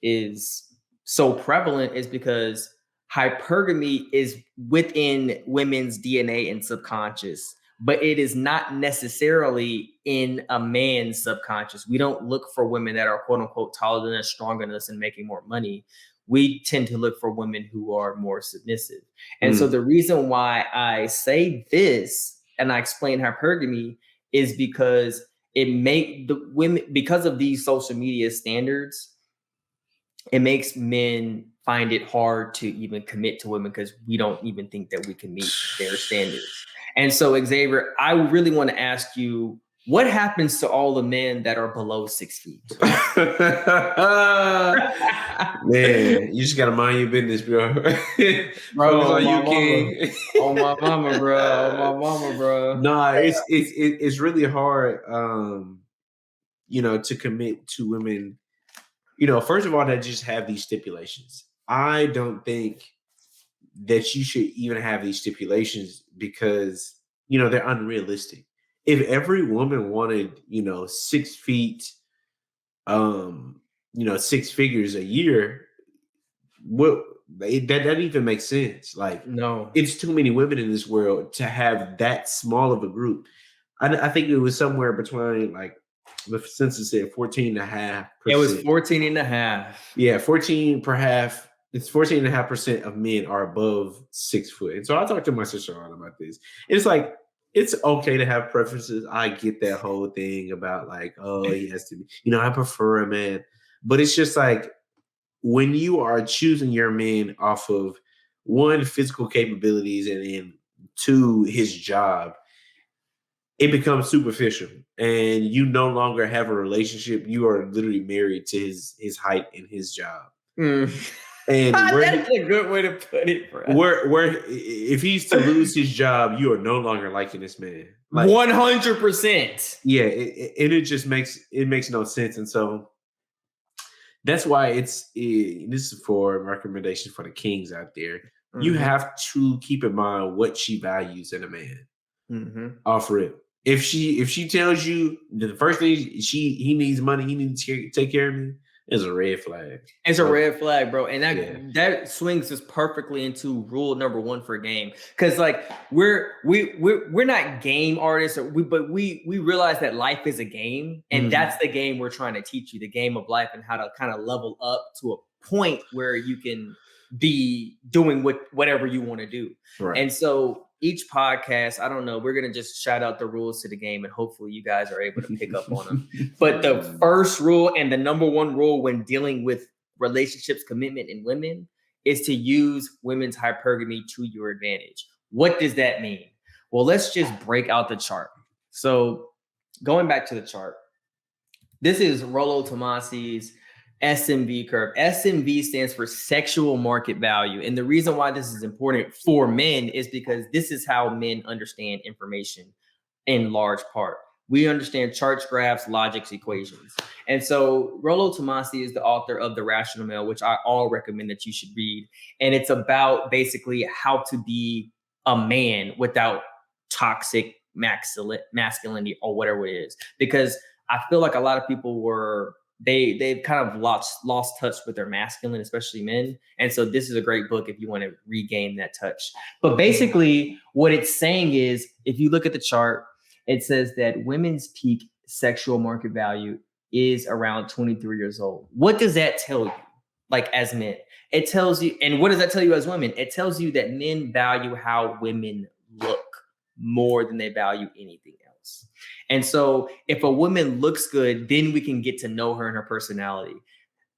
is so prevalent is because hypergamy is within women's DNA and subconscious, but it is not necessarily in a man's subconscious. We don't look for women that are quote unquote taller than us, stronger than us, and making more money. We tend to look for women who are more submissive. And so the reason why I say this and I explain hypergamy is because because of these social media standards, it makes men find it hard to even commit to women because we don't even think that we can meet their standards. And so, Xavier, I really want to ask you, what happens to all the men that are below 6 feet? Man, you just gotta mind your business, bro. Bro, Focus on my you, mama. King. Oh my mama, bro. Oh my mama, bro. Nah, it's really hard, to commit to women. First of all, that just have these stipulations. I don't think that you should even have these stipulations because they're unrealistic. If every woman wanted 6 feet, 6 figures a year, what that even makes sense? Like, No. it's too many women in this world to have that small of a group. I think it was somewhere between, like, the census said 14.5%. It was 14.5. Yeah, 14 per half. It's 14.5% of men are above 6 foot. And so I talked to my sister a lot about this. It's like, it's okay to have preferences. I get that whole thing about, like, oh, he has to be, I prefer a man. But it's just like, when you are choosing your man off of, one, physical capabilities, and then two, his job, it becomes superficial, and you no longer have a relationship. You are literally married to his height and his job. And that's a good way to put it, bro. Where if he's to lose his job, you are no longer liking this man. Like, 100%. yeah, it just makes no sense. And so that's why this is for recommendation for the kings out there. Mm-hmm. You have to keep in mind what she values in a man. Mm-hmm. Off rip. If she tells you the first thing he needs money, he needs to take care of me, is a red flag. It's a red flag, bro. And that swings us perfectly into rule number 1 for game. Because, like, we're not game artists, but we realize that life is a game, and that's the game we're trying to teach you, the game of life, and how to kind of level up to a point where you can be doing whatever you want to do. Right. And so each podcast, I don't know, we're going to just shout out the rules to the game, and hopefully you guys are able to pick up on them. But the first rule and the number 1 rule when dealing with relationships, commitment, and women is to use women's hypergamy to your advantage. What does that mean? Well, let's just break out the chart. So going back to the chart, this is Rollo Tomasi's SMV curve. SMV stands for sexual market value. And the reason why this is important for men is because this is how men understand information in large part. We understand charts, graphs, logics, equations. And so Rollo Tomasi is the author of The Rational Male, which I all recommend that you should read. And it's about basically how to be a man without toxic masculinity or whatever it is. Because I feel like a lot of people they've kind of lost touch with their masculine, especially men. And so this is a great book if you want to regain that touch. But basically what it's saying is, if you look at the chart, it says that women's peak sexual market value is around 23 years old. What does that tell you? Like, as men, it tells you, and what does that tell you as women? It tells you that men value how women look more than they value anything else. And so if a woman looks good, then we can get to know her and her personality.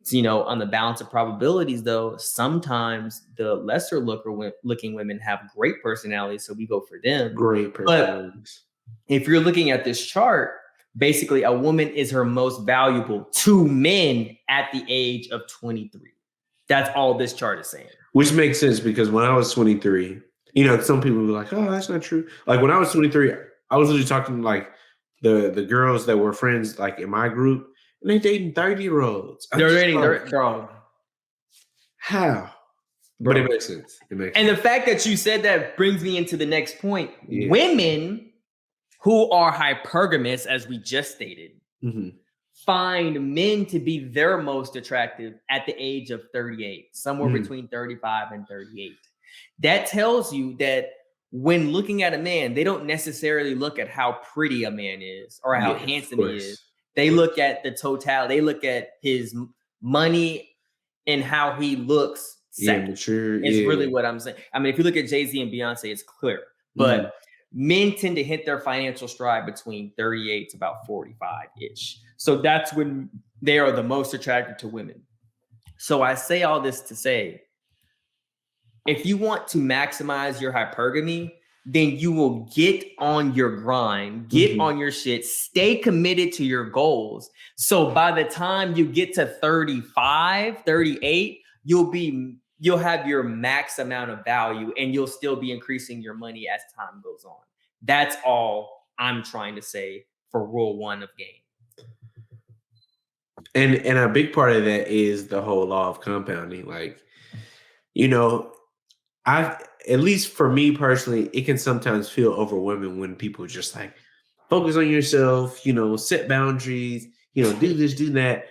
So, on the balance of probabilities, though, sometimes the lesser looking women have great personalities, so we go for them. Great personalities. But if you're looking at this chart, basically a woman is her most valuable to men at the age of 23. That's all this chart is saying. Which makes sense, because when I was 23, some people were like, oh, that's not true. Like, when I was 23, I was literally talking, like, the girls that were friends, like, in my group, and they dating 30-year-olds. They're dating, bro. How? Bro. But it makes sense. And the fact that you said that brings me into the next point. Yeah. Women who are hypergamous, as we just stated, find men to be their most attractive at the age of 38, somewhere between 35 and 38. That tells you that when looking at a man, they don't necessarily look at how pretty a man is or how handsome he is. They look at the totality. They look at his money and how he looks. Mature. It's really what I'm saying. I mean, if you look at Jay-Z and Beyonce, it's clear. But men tend to hit their financial stride between 38 to about 45-ish. So that's when they are the most attractive to women. So I say all this to say, if you want to maximize your hypergamy, then you will get on your grind, get on your shit, stay committed to your goals. So by the time you get to 35, 38, you'll have your max amount of value and you'll still be increasing your money as time goes on. That's all I'm trying to say for rule 1 of game. And a big part of that is the whole law of compounding. Like, you know, at least for me personally, it can sometimes feel overwhelming when people just like focus on yourself, you know, set boundaries, you know, do this, do that.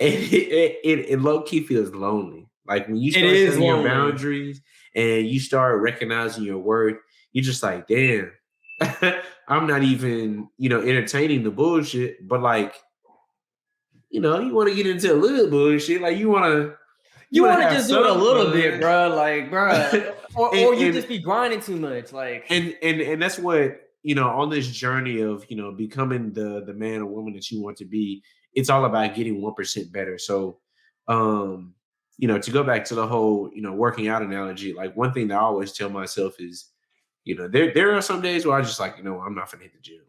And it low key feels lonely. Like when you start setting your boundaries and you start recognizing your worth, you're just like, damn, I'm not even, you know, entertaining the bullshit, but like, you know, you want to get into a little bullshit. Like you want to just do it a little bit, bro. Like, bro, or you just be grinding too much. Like, and that's what, you know, on this journey of, you know, becoming the man or woman that you want to be, it's all about getting 1% better. So, you know, to go back to the whole, you know, working out analogy, like one thing that I always tell myself is, you know, there are some days where I just like, you know, I'm not gonna hit the gym,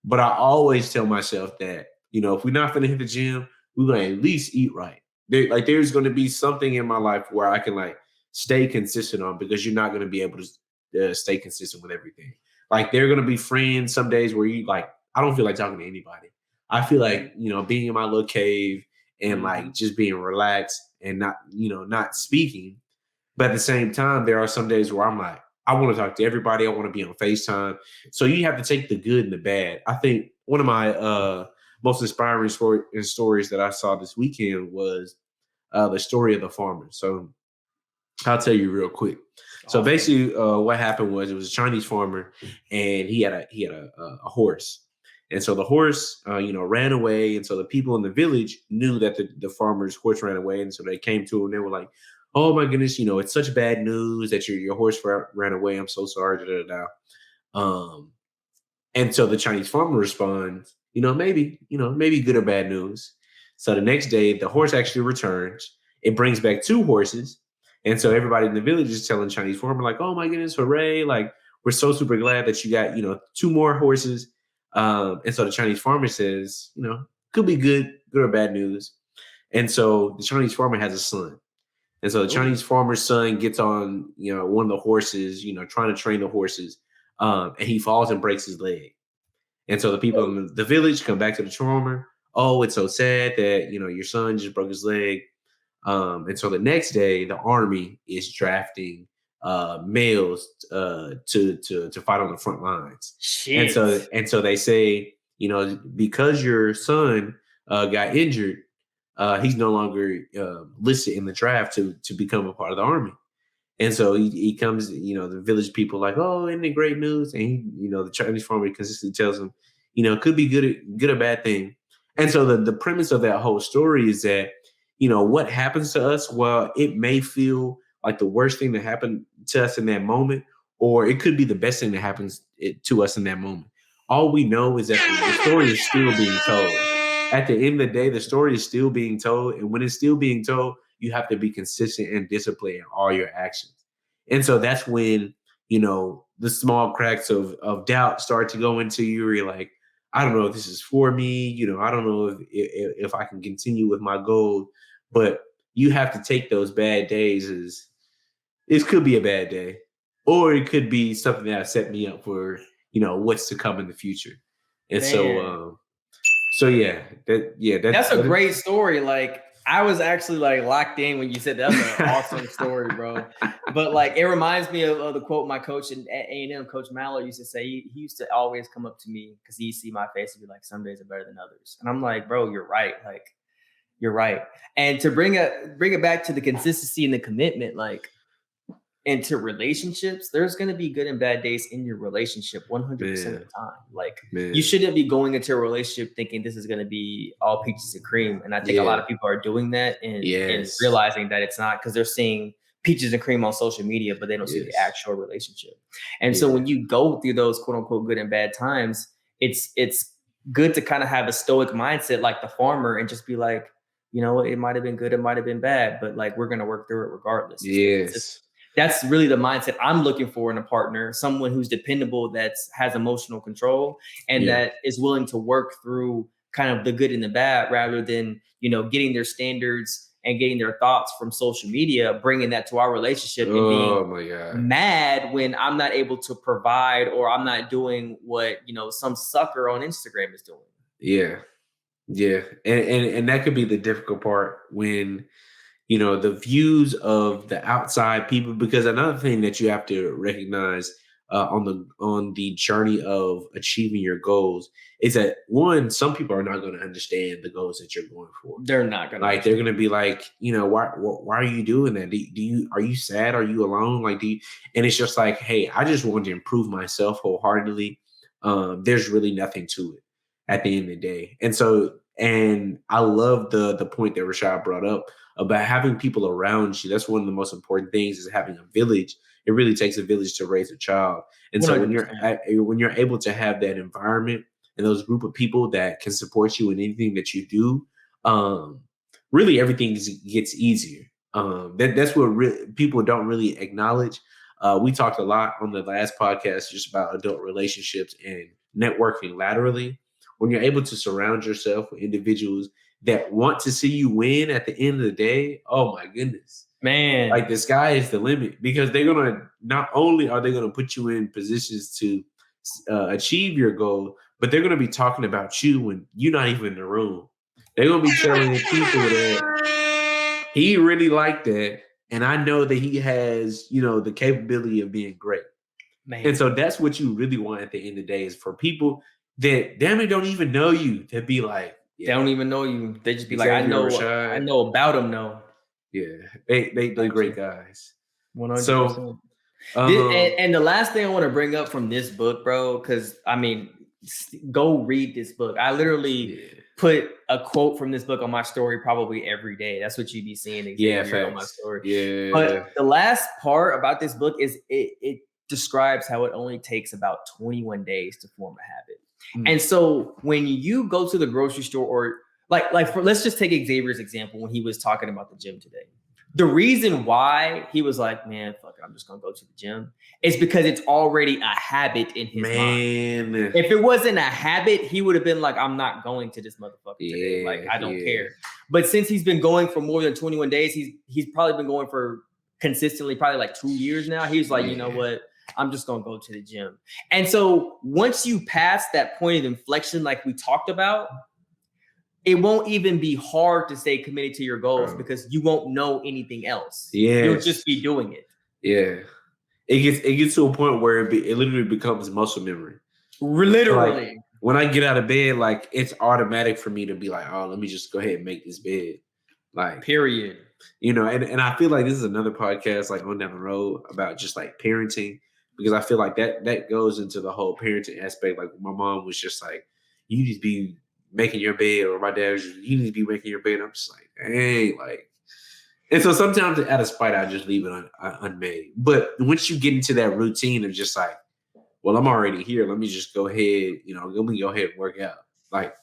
but I always tell myself that, you know, if we're not gonna hit the gym, we're gonna at least eat right. There's going to be something in my life where I can like stay consistent on, because you're not going to be able to stay consistent with everything. Like there are going to be friends some days where you like, I don't feel like talking to anybody. I feel like, you know, being in my little cave and like just being relaxed and not, you know, not speaking. But at the same time, there are some days where I'm like, I want to talk to everybody. I want to be on FaceTime. So you have to take the good and the bad. I think one of my most inspiring stories that I saw this weekend was the story of the farmer. So I'll tell you real quick. So basically, what happened was it was a Chinese farmer, and he had a horse, and so the horse, you know, ran away, and so the people in the village knew that the farmer's horse ran away, and so they came to him. And they were like, "Oh my goodness, you know, it's such bad news that your horse ran away. I'm so sorry." Da, da, da. And so the Chinese farmer responds, maybe good or bad news. So the next day, the horse actually returns. It brings back 2 horses. And so everybody in the village is telling Chinese farmer, like, oh my goodness, hooray. Like, we're so super glad that you got, 2 more horses. And so the Chinese farmer says, could be good or bad news. And so the Chinese farmer has a son. And so the Chinese farmer's son gets on, one of the horses, trying to train the horses. And he falls and breaks his leg. And so the people in the village come back to the farmer. Oh, it's so sad that, your son just broke his leg. And so the next day, the army is drafting males to fight on the front lines. Shit. And so they say, because your son got injured, he's no longer listed in the draft to become a part of the army. And so he comes, the village people like, oh, isn't it great news? And he, the Chinese farmer consistently tells him, it could be good or bad thing. And so the premise of that whole story is that, what happens to us, well, it may feel like the worst thing that happened to us in that moment, or it could be the best thing that happens to us in that moment. All we know is that the story is still being told. At the end of the day, the story is still being told. And when it's still being told, you have to be consistent and disciplined in all your actions. And so that's when, the small cracks of doubt start to go into you. You're like, I don't know if this is for me. I don't know if I can continue with my goal. But you have to take those bad days as it could be a bad day, or it could be something that set me up for, what's to come in the future. And so yeah, that's a great story. Like, I was actually like locked in when you said that's an awesome story, bro. But like, it reminds me of the quote my coach at A&M, Coach Mallow, used to say. He used to always come up to me because he'd see my face and be like, some days are better than others. And I'm like, bro, you're right. Like, you're right. And to bring it back to the consistency and the commitment, like, into relationships, there's going to be good and bad days in your relationship 100% of the time. Like, you shouldn't be going into a relationship thinking this is going to be all peaches and cream. And I think a lot of people are doing that and realizing that it's not, because they're seeing peaches and cream on social media, but they don't see the actual relationship. And so when you go through those quote unquote good and bad times, it's good to kind of have a stoic mindset like the farmer and just be like, it might have been good, it might have been bad, but like, we're going to work through it regardless. Yes. that's really the mindset I'm looking for in a partner, someone who's dependable, has emotional control, and that is willing to work through kind of the good and the bad, rather than, getting their standards and getting their thoughts from social media, bringing that to our relationship and being mad when I'm not able to provide, or I'm not doing what, some sucker on Instagram is doing. Yeah. Yeah. And that could be the difficult part when, the views of the outside people, because another thing that you have to recognize on the journey of achieving your goals is that, one, some people are not going to understand the goals that you're going for. They're not going to they're going to be like, why are you doing that? Are you sad? Are you alone? And it's just like, hey, I just want to improve myself wholeheartedly. There's really nothing to it at the end of the day. And I love the point that Rashad brought up about having people around you. That's one of the most important things, is having a village. It really takes a village to raise a child. And 100%. So when you're able to have that environment and those group of people that can support you in anything that you do, really everything gets easier. That's what people don't really acknowledge. We talked a lot on the last podcast just about adult relationships and networking laterally. When you're able to surround yourself with individuals that want to see you win at the end of the day, oh my goodness. Man. Like, the sky is the limit, because they're going to, not only are they going to put you in positions to achieve your goal, but they're going to be talking about you when you're not even in the room. They're going to be telling the people that he really liked that, and I know that he has, the capability of being great. Man. And so that's what you really want at the end of the day, is for people that damn it don't even know you to be like, they don't even know you. They just be like, I know about them though. Yeah, they're great guys. 100%. So, and the last thing I want to bring up from this book, bro, because go read this book. I literally put a quote from this book on my story probably every day. That's what you be seeing on my story. Yeah. But the last part about this book is it describes how it only takes about 21 days to form a habit. And so when you go to the grocery store, or let's just take Xavier's example when he was talking about the gym today. The reason why he was like, man, fuck it, I'm just going to go to the gym, is because it's already a habit in his mind. If it wasn't a habit, he would have been like, I'm not going to this motherfucker today. Like, I don't care. But since he's been going for more than 21 days, he's probably been going for consistently probably like 2 years now. He's like, you know what? I'm just going to go to the gym. And so once you pass that point of inflection, like we talked about, it won't even be hard to stay committed to your goals, because you won't know anything else. You'll just be doing it. Yeah. It gets to a point where it literally becomes muscle memory. Literally. Like, when I get out of bed, like, it's automatic for me to be like, oh, let me just go ahead and make this bed. Like, period. And I feel like this is another podcast, like, on down the road, about just like parenting, because I feel like that goes into the whole parenting aspect. Like, my mom was just like, you need to be making your bed, or my dad was just, you need to be making your bed. I'm just like, dang, like. And so sometimes out of spite, I just leave it unmade. But once you get into that routine of just like, well, I'm already here, let me just go ahead, let me go ahead and work out. Like,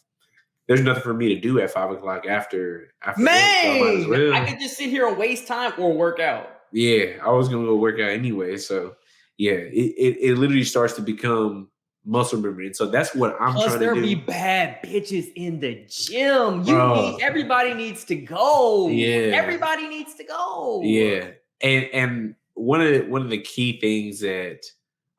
there's nothing for me to do at 5 o'clock after man, work, so I could just sit here and waste time or work out. Yeah, I was gonna go work out anyway. So yeah, it literally starts to become muscle memory. And so that's what I'm trying to do. Plus, there be bad bitches in the gym. Everybody needs to go. Yeah. Everybody needs to go. Yeah. And one of the key things that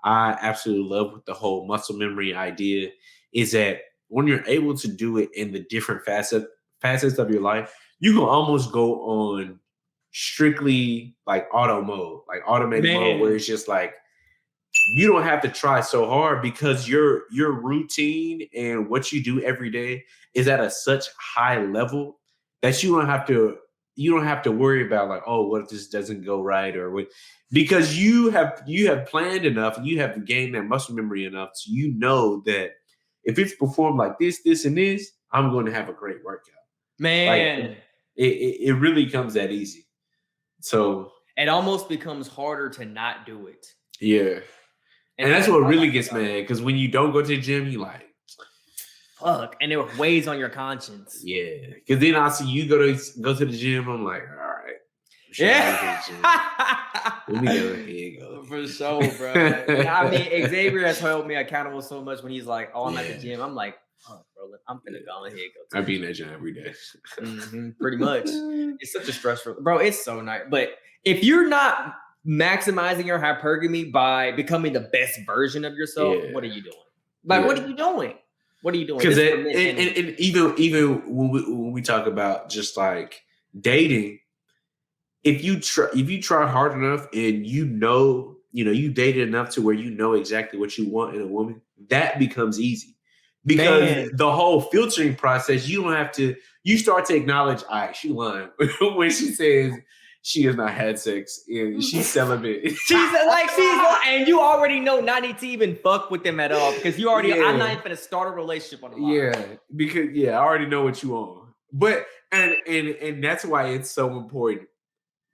I absolutely love with the whole muscle memory idea is that when you're able to do it in the different facets of your life, you can almost go on strictly like auto mode, like automated mode, where it's just like, you don't have to try so hard, because your routine and what you do every day is at such high level that you don't have to worry about like, oh, what if this doesn't go right, or what, because you have planned enough and you have gained that muscle memory enough, so you know that if it's performed like this, and this, I'm going to have a great workout. Man, like, it really comes that easy. So it almost becomes harder to not do it. Yeah. And that's what really gets mad, because when you don't go to the gym, you like, fuck, and it weighs on your conscience. Yeah, because then I see you go to the gym, I'm like, all right, Yeah. Let me go. Here you go. For sure, bro. I mean, Xavier has held me accountable so much when he's like, "Oh, I'm at the gym." I'm like, "Oh, bro, I'm finna go ahead go." I be in that gym every day. Pretty much. It's such a stressful, bro. It's so nice. But if you're not maximizing your hypergamy by becoming the best version of yourself, what are you doing? Like, what are you doing? What are you doing? Because and even when we talk about just like dating, if you try hard enough and you dated enough to where you know exactly what you want in a woman, that becomes easy. Because the whole filtering process, you don't have to. You start to acknowledge, all right, she lying when she says she has not had sex and she's celibate. she's lying, and you already know not need to even fuck with them at all because you already. I'm not even gonna start a relationship on the line. Yeah, because I already know what you want. But and that's why it's so important,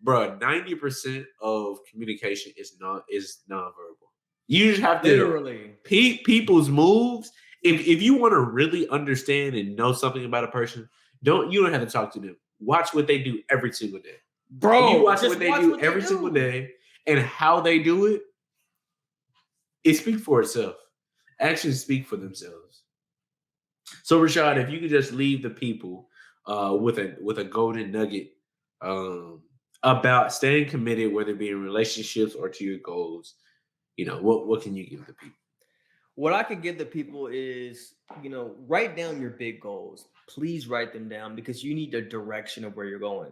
bro. 90% of communication is nonverbal. You just have to Literally people's moves. If you want to really understand and know something about a person, you don't have to talk to them. Watch what they do every single day. Bro, you watch what they do every single day and how they do it. It speaks for itself. Actions speak for themselves. So Rashad, if you could just leave the people with a golden nugget about staying committed, whether it be in relationships or to your goals, what can you give the people? What I could give the people is, write down your big goals. Please write them down because you need the direction of where you're going.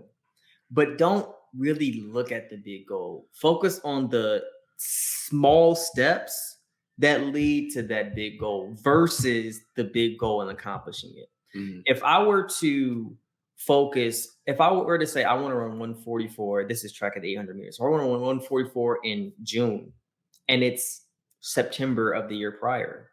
But don't really look at the big goal. Focus on the small steps that lead to that big goal versus the big goal and accomplishing it. Mm-hmm. If I were to say I want to run 144, this is track at 800 meters. So I want to run 144 in June and it's September of the year prior.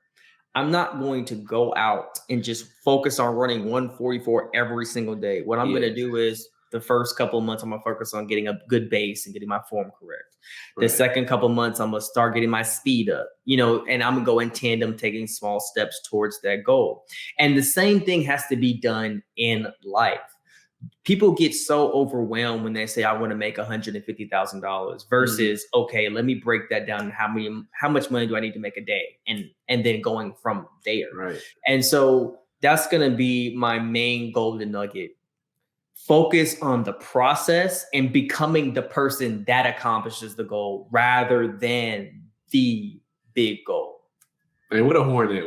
I'm not going to go out and just focus on running 144 every single day. What I'm going to do is the first couple of months, I'm going to focus on getting a good base and getting my form correct. The second couple of months, I'm going to start getting my speed up, and I'm going to go in tandem, taking small steps towards that goal. And the same thing has to be done in life. People get so overwhelmed when they say, I want to make $150,000 versus, okay, let me break that down. How much money do I need to make a day? And then going from there. Right. And so that's going to be my main golden nugget. Focus on the process and becoming the person that accomplishes the goal rather than the big goal. Man, what a hornet.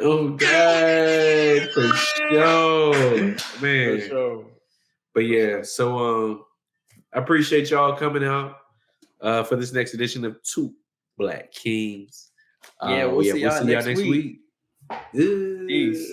Oh, God. For sure. Man. For sure. But yeah, so I appreciate y'all coming out for this next edition of Two Black Kings. We'll see y'all next week. Peace.